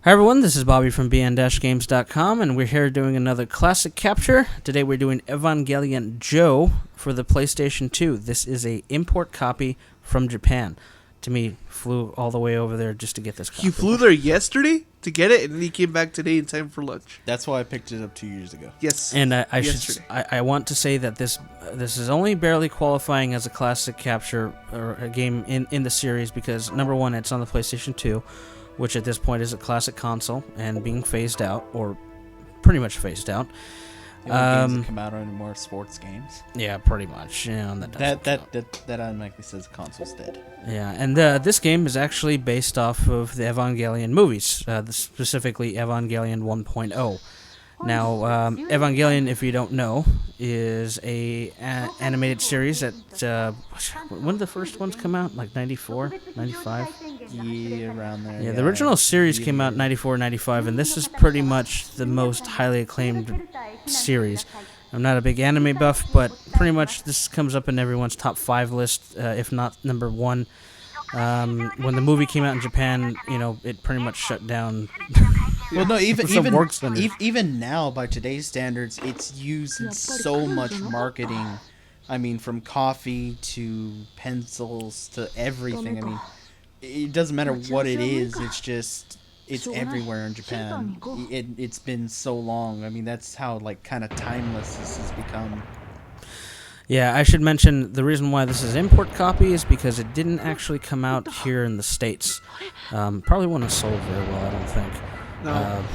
Hi everyone, this is Bobby from bn-games.com, and we're here doing another classic capture. Today we're doing Evangelion Joe for the PlayStation 2. This is a import copy from Japan. Timmy flew all the way over there just to get this copy. You flew there yesterday to get it, and then he came back today in time for lunch. That's why I picked it up 2 years ago. Yes. And I want to say that this is only barely qualifying as a classic capture or a game in the series because, number one, it's on the PlayStation 2, which at this point is a classic console and being phased out, or pretty much phased out. The only games that come out are more sports games. Yeah, pretty much. Yeah, that automatically says the console's dead. Yeah, and this game is actually based off of the Evangelion movies, specifically Evangelion 1.0. Now, Evangelion, if you don't know, is a animated series that, when did the first ones come out? Like 94, 95? Yeah, around there. Yeah, the original series came out in 94, 95, and this is pretty much the most highly acclaimed series. I'm not a big anime buff, but pretty much this comes up in everyone's top 5 list, if not number 1. When the movie came out in Japan, it pretty much shut down. Well, no, even now, by today's standards, it's used in so much marketing. I mean, from coffee to pencils to everything. I mean, it doesn't matter what it is. It's everywhere in Japan. It's been so long. I mean, that's how kind of timeless this has become. Yeah, I should mention the reason why this is import copy is because it didn't actually come out here in the States. Probably wouldn't have sold very well, I don't think. No,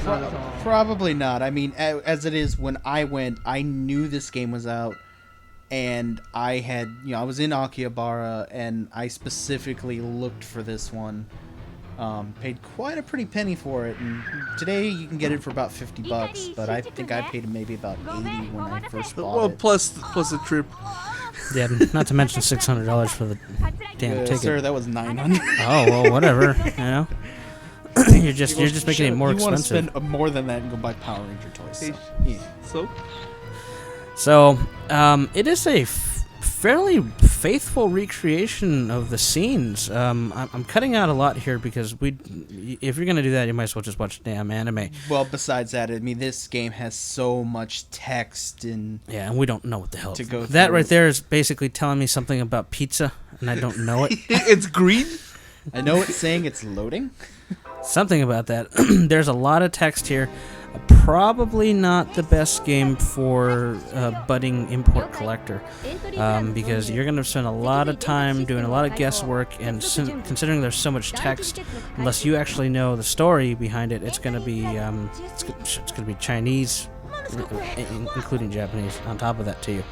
probably not. I mean, as it is, when I went, I knew this game was out, and I was in Akihabara, and I specifically looked for this one. Paid quite a pretty penny for it, and today you can get it for about $50, but I think I paid maybe about $80 when I first bought it. Well, plus the trip. Yeah, not to mention $600 for the damn ticket. Sir, that was $900. Oh well, whatever. You're just making it more expensive. You want to spend more than that and go buy Power Ranger toys. So, it is a fairly faithful recreation of the scenes. I'm cutting out a lot here because if you're gonna do that, you might as well just watch the damn anime. Well, besides that, I mean, this game has so much text and and we don't know what the hell to go that through. right there is basically telling me something about pizza, and I don't know it. It's green. I know it's saying it's loading. Something about that. There's a lot of text here. Probably not the best game for a budding import collector, because you're going to spend a lot of time doing a lot of guesswork, and considering there's so much text, unless you actually know the story behind it, it's going to be it's going to be Chinese, including Japanese, on top of that too.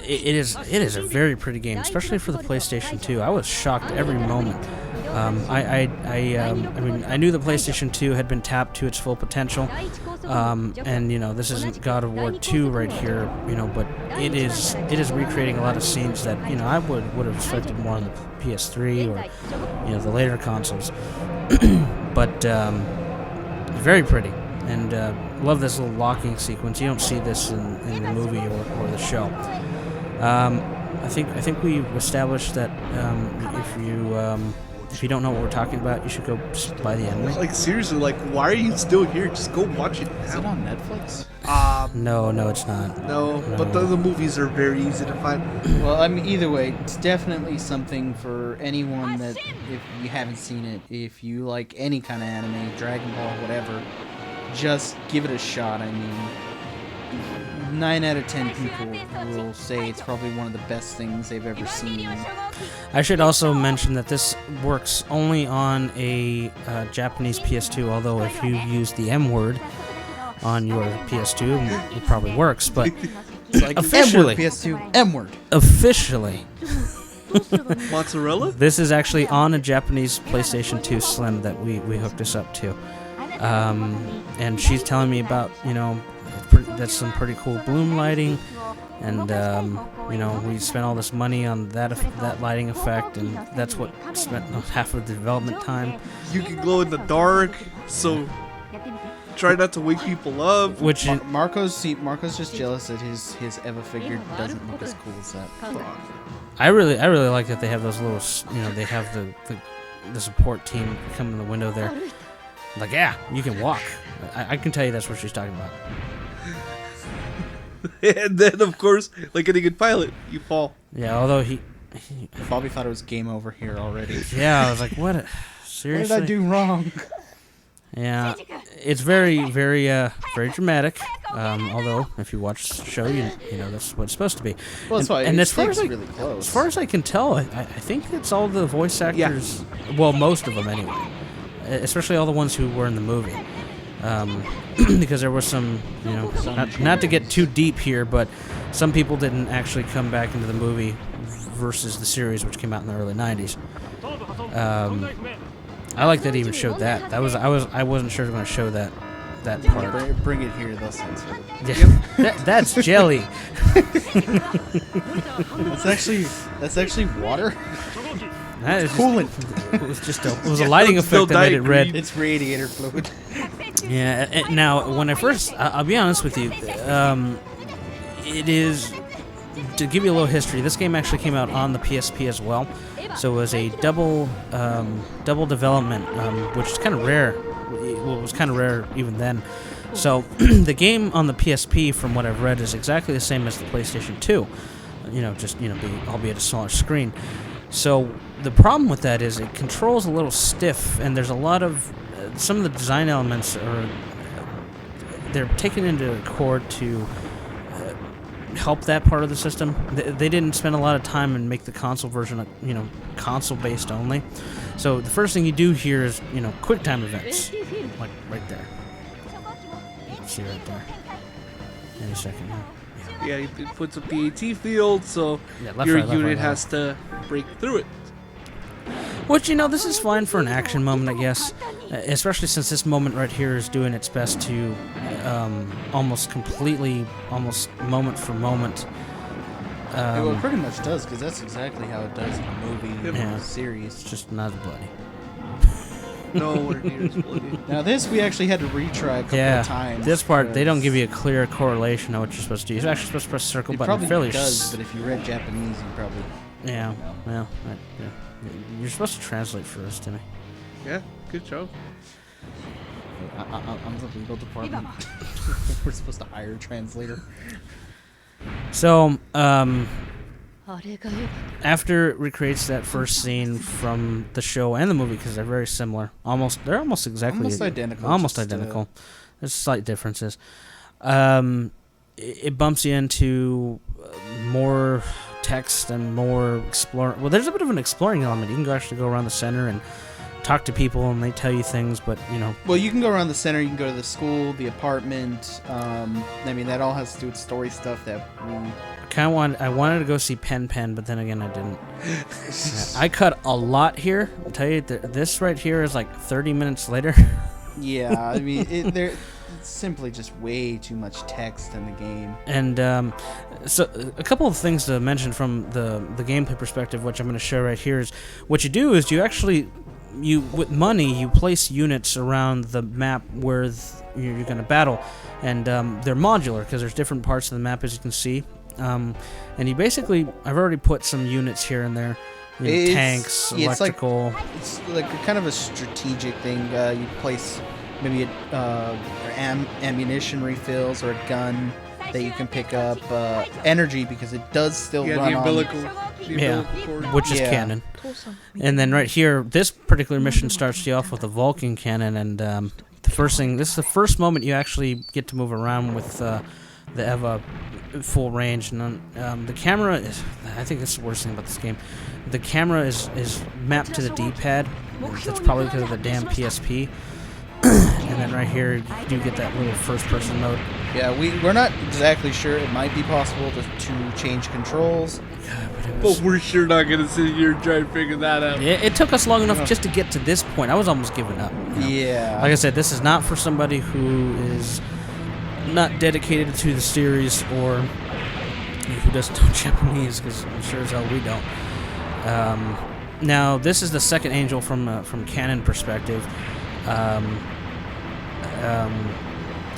It is a very pretty game, especially for the PlayStation 2. I was shocked every moment. I mean, I knew the PlayStation 2 had been tapped to its full potential, and this isn't God of War 2 right here, but it is recreating a lot of scenes that I would have expected more on the PS3 or the later consoles, but very pretty, and love this little locking sequence. You don't see this in the movie or the show. I think we've established that if you don't know what we're talking about, you should go buy the anime. Seriously, why are you still here? Just go watch it. Is it on Netflix? No, it's not. No, but the movies are very easy to find. Well, I mean, either way, it's definitely something for anyone that, if you haven't seen it, if you like any kind of anime, Dragon Ball, whatever, just give it a shot. I mean, 9 out of 10 people will say it's probably one of the best things they've ever seen. I should also mention that this works only on a Japanese PS2, although if you use the M word on your PS2, it probably works, but officially, M-word, PS2, M-word. Officially, Mozzarella? This is actually on a Japanese PlayStation 2 Slim that we hooked us up to. And she's telling me about, that's some pretty cool bloom lighting, and we spent all this money on that lighting effect, and that's what spent half of the development time. You can glow in the dark, so try not to wake people up. Which Marco's just jealous that his Eva figure doesn't look as cool as that. I really like that they have those little, they have the the support team come in the window there. Like, yeah, you can walk. I can tell you that's what she's talking about. And then, of course, like any good pilot, you fall. Yeah, although he Bobby thought it was game over here already. yeah, I was like, what? Seriously? What did I do wrong? Yeah, it's very, very, very dramatic. Although, if you watch the show, you know that's what it's supposed to be. Well, that's why as far as really close. as far as I can tell, I think it's all the voice actors. Yeah. Well, most of them anyway. Especially all the ones who were in the movie. Because there was some, you know, not to get too deep here, but some people didn't actually come back into the movie versus the series, which came out in the early '90s. I like that it even showed that. I wasn't sure it was going to show that part. Bring it here, they'll censor it. Yeah, that's jelly. That's actually water. That is coolant. It was a lighting effect that made it red. It's radiator fluid. Yeah. Now, when I first, I'll be honest with you, it is, to give you a little history. This game actually came out on the PSP as well, so it was a double development, which is kind of rare. Well, it was kind of rare even then. So the game on the PSP, from what I've read, is exactly the same as the PlayStation 2. Albeit a smaller screen. So the problem with that is it controls a little stiff, and there's a lot of some of the design elements they're taken into accord to help that part of the system. They didn't spend a lot of time and make the console version, console based only. So the first thing you do here is, quick time events, like right there. You can see right there. Any second now. Yeah, it puts up the AT field, so your unit has to break through it. Which, this is fine for an action moment, I guess. Especially since this moment right here is doing its best to almost moment for moment. Well, it pretty much does, because that's exactly how it does in the movie series. It's just not as bloody. Nowhere near as bloody. Now this we actually had to retry a couple of times. This part, they don't give you a clear correlation of what you're supposed to do. You're actually supposed to press the circle button. It probably does, but if you read Japanese, you probably... Yeah. You're supposed to translate for this, Timmy. Yeah, good job. I'm the legal department. We're supposed to hire a translator. So, after it recreates that first scene from the show and the movie, because they're very similar, they're almost identical. Almost identical. There's slight differences. It bumps you into more text and more exploring. Well, there's a bit of an exploring element. You can actually go around the center and talk to people, and they tell you things. But well, you can go around the center. You can go to the school, the apartment. That all has to do with story stuff that we I wanted to go see Pen, but then again, I didn't. I cut a lot here. I'll tell you, this right here is like 30 minutes later. Yeah, it's simply just way too much text in the game. And so a couple of things to mention from the gameplay perspective, which I'm going to show right here, is what you do is with money, you place units around the map where you're going to battle, and they're modular because there's different parts of the map, as you can see. And you basically, I've already put some units here and there, tanks, electrical. It's like kind of a strategic thing. You place maybe ammunition refills or a gun that you can pick up. Energy, because it does still run the umbilical cord. Which is canon. And then right here, this particular mission starts you off with a Vulcan cannon, and this is the first moment you actually get to move around with the Eva full range. And the camera is, I think that's the worst thing about this game. The camera is mapped to the D-pad. That's probably because of the damn PSP. And then right here, you do get that little first-person mode. Yeah, we're not exactly sure. It might be possible to change controls. But we're sure not going to sit here and try and figure that out. It took us long enough just to get to this point. I was almost giving up. Yeah. Like I said, this is not for somebody who is not dedicated to the series or who doesn't know Japanese, because I'm sure as hell we don't. Now, this is the second angel from canon perspective.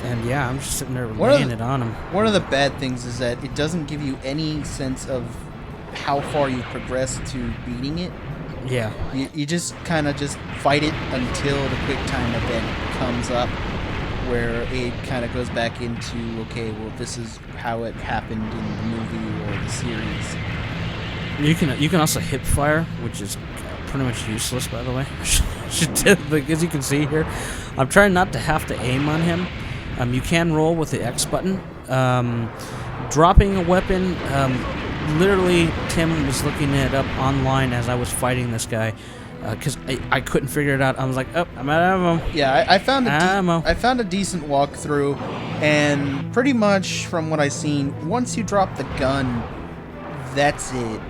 And yeah, I'm just sitting there laying it on him. One of the bad things is that it doesn't give you any sense of how far you've progressed to beating it. Yeah. You just kind of just fight it until the quick time event comes up, where it kind of goes back into, okay, well, this is how it happened in the movie or the series. You can also hip fire, which is pretty much useless, by the way. Like, as you can see here, I'm trying not to have to aim on him. You can roll with the X button. Dropping a weapon, literally, Tim was looking it up online as I was fighting this guy, because I couldn't figure it out. I was like, oh, I'm out of ammo. Yeah, I found a decent walkthrough, and pretty much from what I've seen, once you drop the gun, that's it.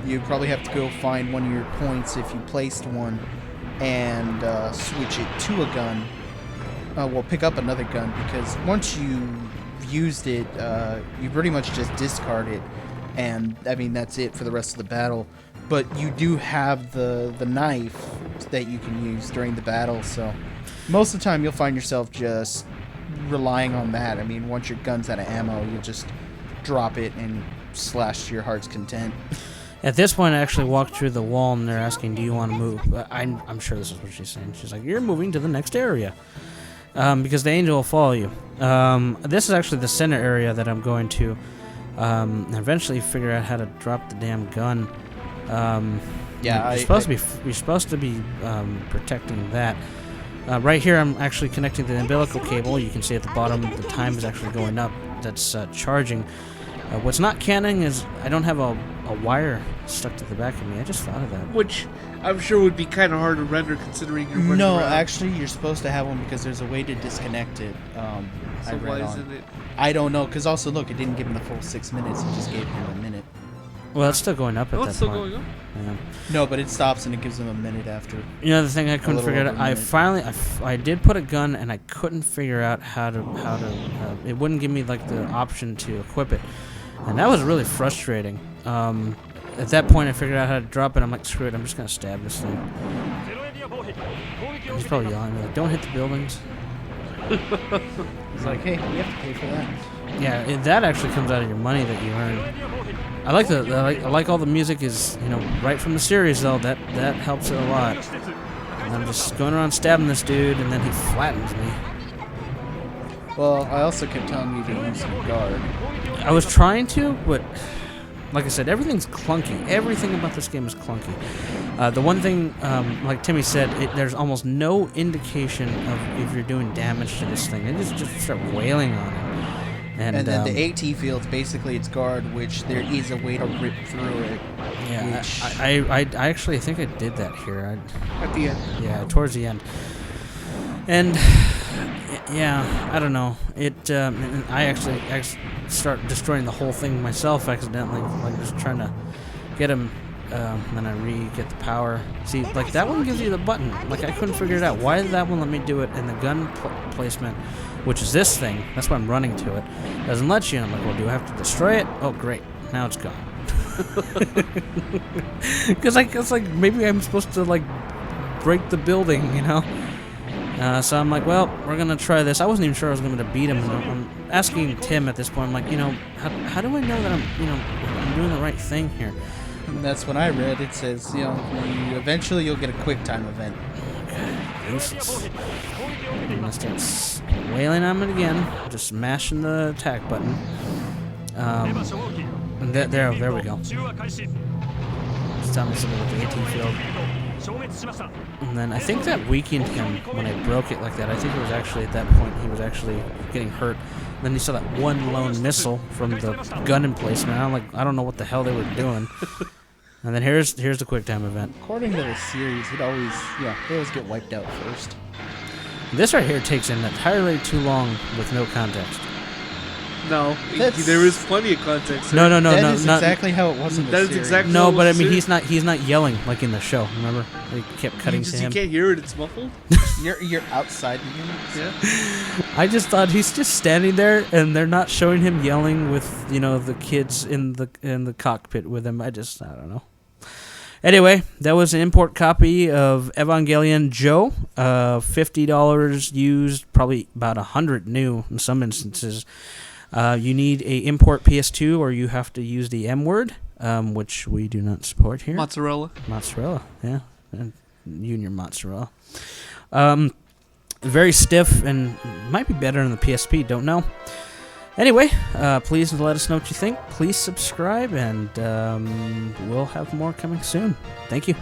You probably have to go find one of your points if you placed one, and switch it to a gun. Well, pick up another gun, because once you've used it, you pretty much just discard it, and I mean that's it for the rest of the battle. But you do have the knife that you can use during the battle, so most of the time you'll find yourself just relying on that. I mean, once your gun's out of ammo, you'll just drop it and slash to your heart's content. At this point, I actually walked through the wall, and they're asking, do you want to move? I'm sure this is what she's saying. She's like, you're moving to the next area. Because the angel will follow you. This is actually the center area that I'm going to eventually figure out how to drop the damn gun. Yeah, you're supposed to be protecting that. Right here, I'm actually connecting the umbilical cable. You can see at the bottom the time is actually going up. That's charging. What's not canon is I don't have a wire stuck to the back of me. I just thought of that. Which I'm sure would be kind of hard to render considering you're running No, around. actually, you're supposed to have one because there's a way to disconnect it. So why isn't it? I don't know, because also, look, it didn't give him the full 6 minutes. It just gave him a minute. Well, it's still going up at that It's still point. going up? Yeah. No, but it stops and it gives him a minute after. You know the thing I couldn't little figure over out. a minute. I did put a gun and I couldn't figure out how to. It wouldn't give me like the option to equip it, and that was really frustrating. At that point, I figured out how to drop it. I'm like, screw it. I'm just gonna stab this thing. He's probably yelling like, "Don't hit the buildings." He's like, hey, you have to pay for that. Yeah, that actually comes out of your money that you earn. I like all the music is right from the series though. That helps it a lot. And I'm just going around stabbing this dude, and then he flattens me. Well, I also kept telling you to use your guard. I was trying to, but like I said, everything's clunky. Everything about this game is clunky. The one thing, like Timmy said, there's almost no indication of if you're doing damage to this thing. They just start wailing on it. And then the AT field's basically its guard, which there is a way to rip through it. Yeah, I actually think I did that here. At the end. Yeah, towards the end. And yeah, I don't know. I actually start destroying the whole thing myself accidentally, like just trying to get him. Then I get the power. See, like that one gives you the button. Like I couldn't figure it out. Why did that one let me do it? And the gun placement, which is this thing, that's why I'm running to it, doesn't let you. And I'm like, well, do I have to destroy it? Oh, great. Now it's gone. Because it's like maybe I'm supposed to like break the building, So I'm like, well, we're gonna try this. I wasn't even sure I was gonna beat him. I'm asking Tim at this point. I'm like, how do I know that I'm doing the right thing here? And that's when I read it says, eventually you'll get a quick time event. Okay, useless. I'm gonna start wailing on it again, just mashing the attack button. And there we go. Just tell me something with the 18 field. And then I think that weakened him when I broke it like that. I think it was actually at that point he was actually getting hurt. And then you saw that one lone missile from the gun emplacement. I'm like, I don't know what the hell they were doing. And then here's the quick time event. According to the series, they always get wiped out first. This right here takes an entirely too long with no context. No, there is plenty of context. No. That is exactly how it was in the series. That is exactly. No, but I mean he's not yelling like in the show. Remember, they kept cutting to him. You can't hear it; it's muffled. You're outside the units. Yeah. I just thought he's just standing there, and they're not showing him yelling with the kids in the cockpit with him. I don't know. Anyway, that was an import copy of Evangelion Joe. $50 used, probably about 100 new in some instances. You need a import PS2 or you have to use the M word. which we do not support here. Mozzarella, yeah, and you and your mozzarella. Very stiff and might be better than the PSP. Don't know. Anyway, please let us know what you think. Please subscribe, and we'll have more coming soon. Thank you.